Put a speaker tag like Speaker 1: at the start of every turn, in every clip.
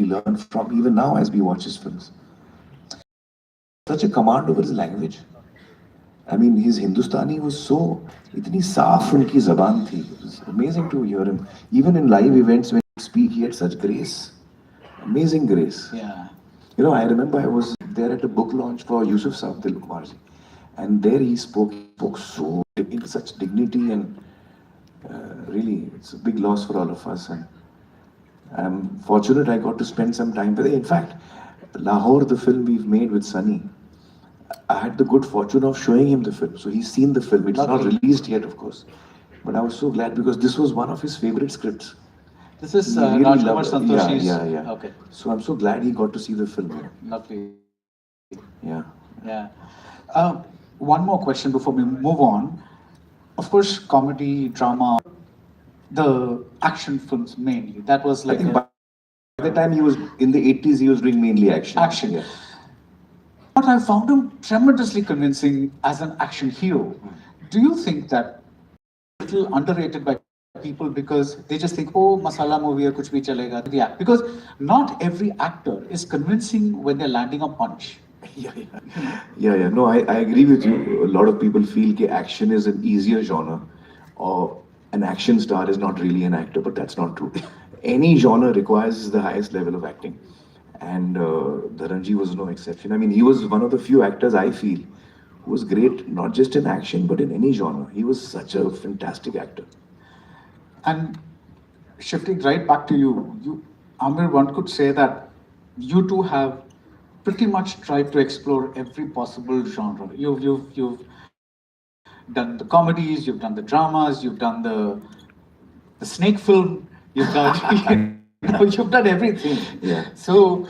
Speaker 1: learn from even now as we watch his films. Such a command over his language. I mean, his Hindustani was so, itni saaf unki zaban thi. It was amazing to hear him. Even in live events when he speak, he had such grace. Amazing grace.
Speaker 2: Yeah.
Speaker 1: You know, I remember I was there at a book launch for Yusuf Saab Dilkumarji. And there he spoke so in such dignity, and really, it's a big loss for all of us. And I'm fortunate I got to spend some time with him. In fact, Lahore, the film we've made with Sunny, I had the good fortune of showing him the film. So he's seen the film. It's not released yet, of course. But I was so glad because this was one of his favorite scripts.
Speaker 2: This is
Speaker 1: He really
Speaker 2: Rajkumar
Speaker 1: loved-
Speaker 2: Santoshi's.
Speaker 1: Yeah.
Speaker 2: Okay.
Speaker 1: So I'm so glad he got to see the film.
Speaker 2: Lovely.
Speaker 1: Yeah.
Speaker 2: Yeah. One more question before we move on. Of course, comedy, drama, the action films mainly. That was
Speaker 1: I
Speaker 2: like
Speaker 1: think by the time he was in the 80s, he was doing mainly action.
Speaker 2: action.
Speaker 1: Yeah.
Speaker 2: But I found him tremendously convincing as an action hero. Do you think that a little underrated by people because they just think, oh, masala movie or kuch bhi chalega? Yeah, because not every actor is convincing when they're landing a punch.
Speaker 1: Yeah. No, I agree with you. A lot of people feel that action is an easier genre, or an action star is not really an actor, but that's not true. Any genre requires the highest level of acting. And Dharanji was no exception. I mean, he was one of the few actors I feel who was great, not just in action, but in any genre. He was such a fantastic actor.
Speaker 2: And shifting right back to you, Amir, one could say that you two have pretty much tried to explore every possible genre. You've done the comedies, you've done the dramas, you've done the snake film, you've done you've done everything.
Speaker 1: Yeah.
Speaker 2: So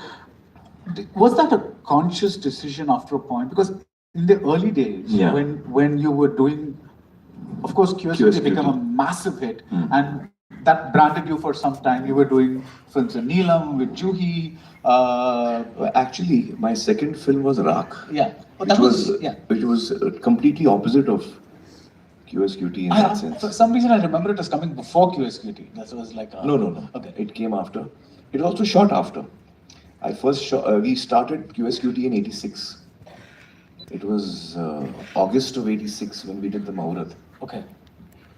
Speaker 2: was that a conscious decision after a point? Because in the early days,
Speaker 1: Yeah.
Speaker 2: when you were doing, of course, QS became a massive hit, and that branded you for some time. You were doing films in Neelam with Juhi.
Speaker 1: Actually, my second film was Raak.
Speaker 2: Yeah, but
Speaker 1: Which
Speaker 2: that
Speaker 1: was,
Speaker 2: yeah.
Speaker 1: which was completely opposite of QSQT in that sense.
Speaker 2: For some reason, I remember it as coming before QSQT. That was like
Speaker 1: No.
Speaker 2: Okay.
Speaker 1: It came after. It was also shot after. I first shot, we started QSQT in '86. It was August of '86 when we did the Mahurat.
Speaker 2: Okay.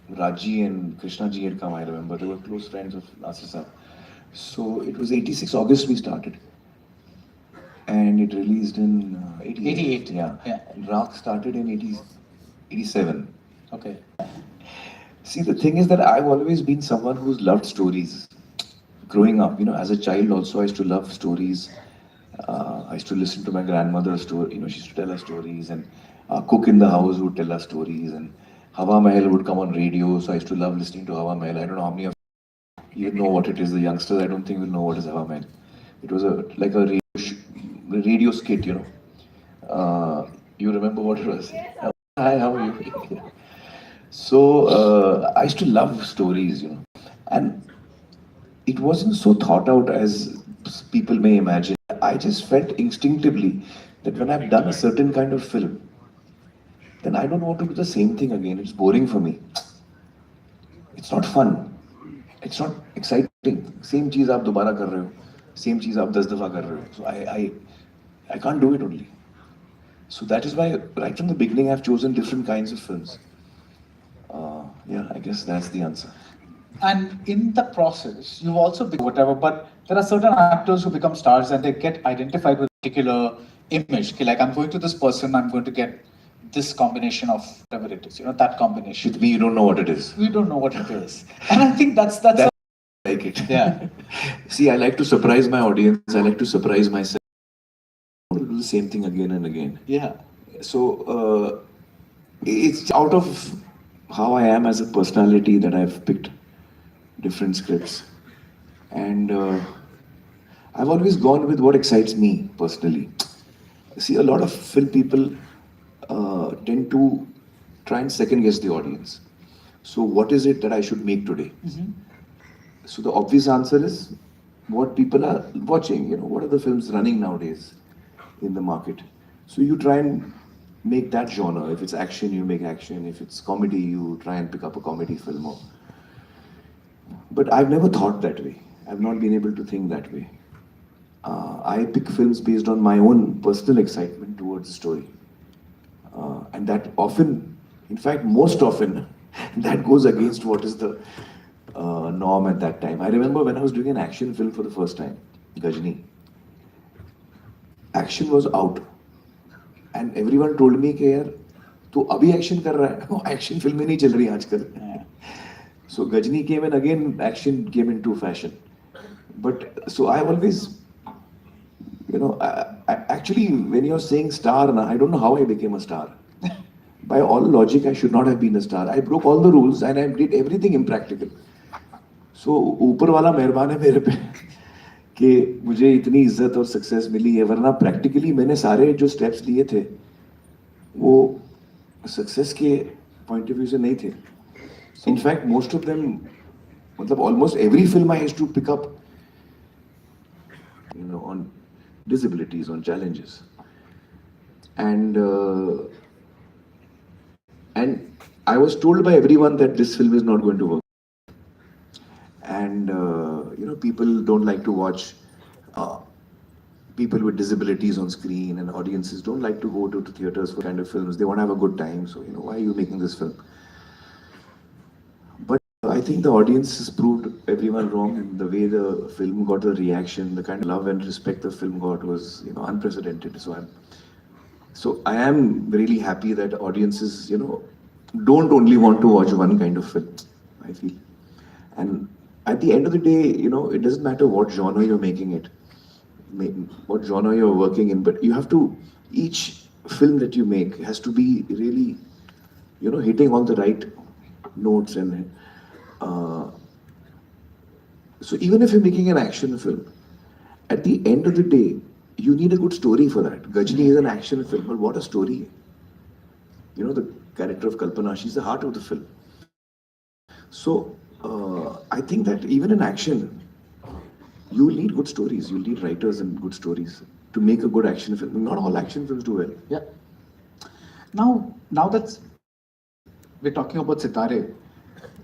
Speaker 1: Raji and Krishna ji had come, I remember. They were close friends of Nasir Saab. So it was '86 August we started. And it released in '88.
Speaker 2: 88.
Speaker 1: Yeah. And Raak started in '87.
Speaker 2: Okay.
Speaker 1: See, the thing is that I've always been someone who's loved stories. Growing up, as a child also I used to love stories. I used to listen to my grandmother's story. She used to tell us stories, and cook in the house would tell us stories, and Hawa Mahal would come on radio. So I used to love listening to Hawa Mahal. I don't know how many of you know what it is. The youngsters, I don't think will know what is Hawa Mahal. It was like a radio skit. You remember what it was? Hi, how are you? So I used to love stories, and it wasn't so thought out as people may imagine. I just felt instinctively that when I've done a certain kind of film, then I don't want to do the same thing again. It's boring for me. It's not fun. It's not exciting. Same cheez aap dobara kar rahe ho. Same cheez aap 10 dafa kar rahe ho. So I can't do it only. So that is why right from the beginning I've chosen different kinds of films. I guess that's the answer.
Speaker 2: And in the process, you've also become whatever, but there are certain actors who become stars and they get identified with a particular image. Okay, like I'm going to this person, I'm going to get this combination of whatever it is, that combination.
Speaker 1: With me, you don't know what it is.
Speaker 2: We don't know what it is. And I think that's
Speaker 1: I like it.
Speaker 2: Yeah.
Speaker 1: See, I like to surprise my audience. I like to surprise myself. I want to do the same thing again and again.
Speaker 2: Yeah.
Speaker 1: So it's out of how I am as a personality that I've picked different scripts. And I've always gone with what excites me personally. See, a lot of film people tend to try and second guess the audience. So what is it that I should make today?
Speaker 2: Mm-hmm.
Speaker 1: So the obvious answer is what people are watching. What are the films running nowadays in the market? So you try and make that genre. If it's action, you make action. If it's comedy, you try and pick up a comedy film. But I've never thought that way. I've not been able to think that way. I pick films based on my own personal excitement towards the story. And that often, in fact, most often, that goes against what is the norm at that time. I remember when I was doing an action film for the first time, Gajni, action was out. And everyone told me कि यार तू अभी action कर रहा है, action फिल्में नहीं चल रही आजकल. So Gajni came and again action came into fashion. But so I always, actually when you're saying star, I don't know how I became a star. By all logic, I should not have been a star. I broke all the rules and I did everything impractical. So ऊपर वाला मेहरबान है मेरे पे कि मुझे इतनी इज्जत और सक्सेस मिली है, वरना प्रैक्टिकली मैंने सारे जो स्टेप्स लिए थे वो सक्सेस के पॉइंट ऑफ व्यू से नहीं थे. इनफैक्ट मोस्ट ऑफ देम, मतलब almost every film I used to pick up on disabilities, on challenges, and I was told by everyone that this film is not going to work. And people don't like to watch people with disabilities on screen, and audiences don't like to go to theaters for kind of films. They want to have a good time, so why are you making this film? But I think the audience has proved everyone wrong, and the way the film got the reaction, the kind of love and respect the film got was unprecedented. So I am really happy that audiences don't only want to watch one kind of film, I feel. And at the end of the day, it doesn't matter what genre you're making it, what genre you're working in, but you have to, each film that you make has to be really, hitting all the right notes. And so even if you're making an action film, at the end of the day, you need a good story for that. Gajni is an action film, but what a story. The character of Kalpana, she's the heart of the film. So I think that even in action, you will need good stories. You'll need writers and good stories to make a good action film. Not all action films do well.
Speaker 2: Yeah. Now that we're talking about Sitare,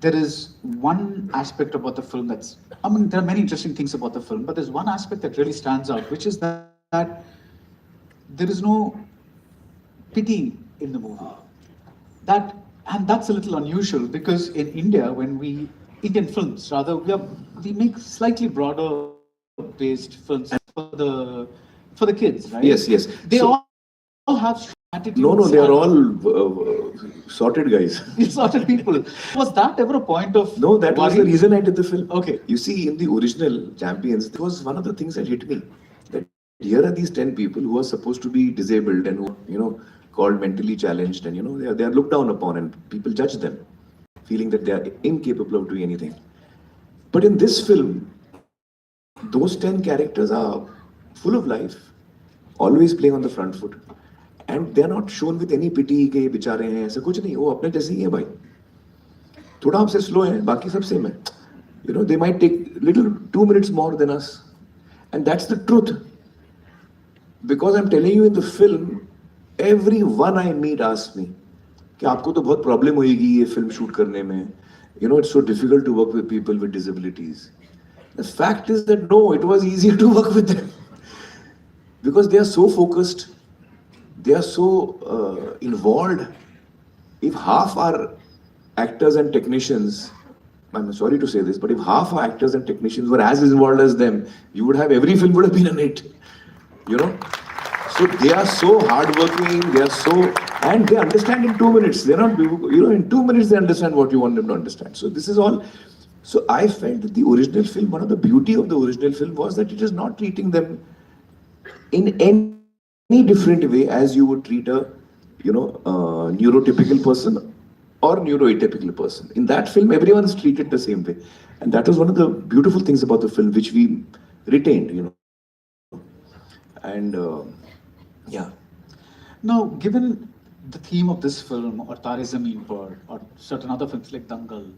Speaker 2: there is one aspect about the film that's, there are many interesting things about the film, but there's one aspect that really stands out, which is that there is no pity in the movie. And that's a little unusual, because in India, Indian films rather, we make slightly broader based films for the kids, right?
Speaker 1: Yes.
Speaker 2: They all have strong attitudes.
Speaker 1: No, they are all sorted guys.
Speaker 2: Sorted people. Was that ever a point of...
Speaker 1: No, that was the reason I did the film.
Speaker 2: Okay.
Speaker 1: You see, in the original Champions, it was one of the things that hit me. That here are these 10 people who are supposed to be disabled and who, called mentally challenged, and they are looked down upon, and people judge them, feeling that they are incapable of doing anything. But in this film, those 10 characters are full of life, always playing on the front foot, and they are not shown with any pity के बेचारे हैं, ऐसा कुछ नहीं, वो अपने जैसे ही हैं भाई, थोड़ा हमसे स्लो हैं, बाकी सब सेम है. They might take little 2 minutes more than us, and that's the truth. Because I'm telling you, in the film, everyone I meet asks me कि आपको तो बहुत प्रॉब्लम होगी ये फिल्म शूट करने में. It's so difficult to work with people with disabilities. The fact is that no, it was easier to work with them because they are so focused, they are so involved. If half our actors and technicians, I'm sorry to say this, but if half our actors and technicians were as involved as them, you would have, every film would have been a hit. So they are so hardworking, and they understand in 2 minutes. They're not, in 2 minutes they understand what you want them to understand. So this is all. So I felt that the original film, one of the beauty of the original film was that it is not treating them in any different way as you would treat a, neurotypical person or neuroatypical person. In that film, everyone is treated the same way. And that was one of the beautiful things about the film, which we retained, And yeah.
Speaker 2: Now, given the theme of this film, or Tare Zameen Par, or certain other films like Dangal,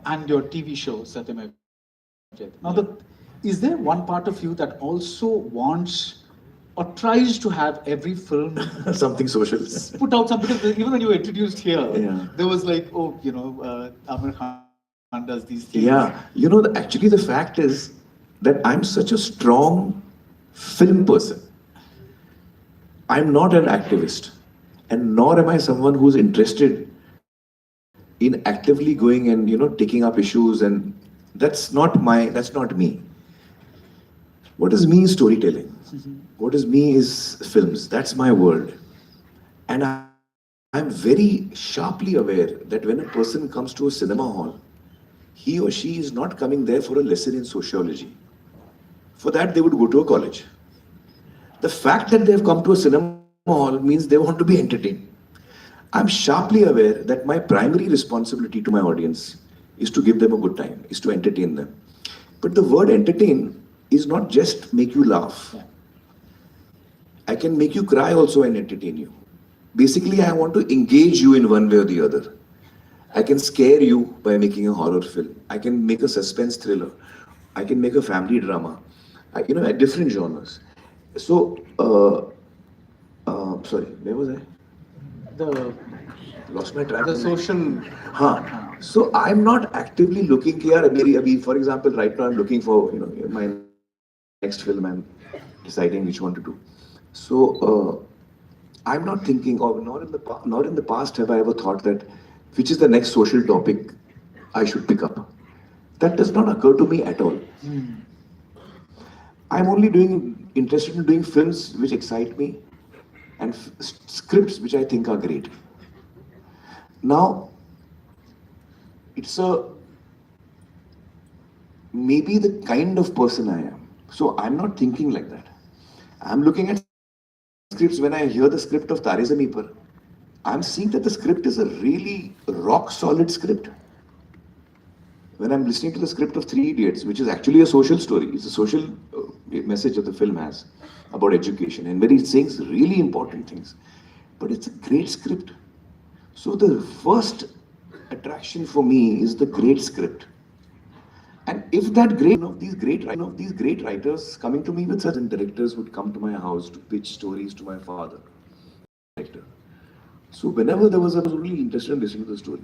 Speaker 2: and your TV show, Satyam. Now, is there one part of you that also wants or tries to have every film
Speaker 1: something social
Speaker 2: put out something? Because even when you were introduced here, there was like, Aamir Khan does these things.
Speaker 1: Yeah, actually the fact is that I'm such a strong film person. I'm not an activist, and nor am I someone who's interested in actively going and taking up issues, and that's not me. What is me is storytelling. What is me is films. That's my world. And I'm very sharply aware that when a person comes to a cinema hall, he or she is not coming there for a lesson in sociology. For that, they would go to a college. The fact that they have come to a cinema hall means they want to be entertained. I'm sharply aware that my primary responsibility to my audience is to give them a good time, is to entertain them. But the word entertain is not just make you laugh. I can make you cry also and entertain you. Basically, I want to engage you in one way or the other. I can scare you by making a horror film. I can make a suspense thriller. I can make a family drama. At different genres. So, sorry, where was I?
Speaker 2: The
Speaker 1: Lost my track.
Speaker 2: the social.
Speaker 1: हाँ. So I'm not actively looking कि यार मेरी अभी for example right now I'm looking for my next film. I'm deciding which one to do. So I'm not thinking, or nor in the past have I ever thought that which is the next social topic I should pick up. That does not occur to me at all. I'm only interested in doing films which excite me and scripts which I think are great. Now, it's maybe the kind of person I am. So I'm not thinking like that. I'm looking at scripts when I hear the script of Tare Zameen Par. I'm seeing that the script is a really rock solid script. When I'm listening to the script of Three Idiots, which is actually a social story, it's a social message that the film has about education, and where it saying really important things. But it's a great script. So the first attraction for me is the great script. And if that these great writers coming to me with certain directors would come to my house to pitch stories to my father, director. So whenever there was, I was really interested in listening to the story.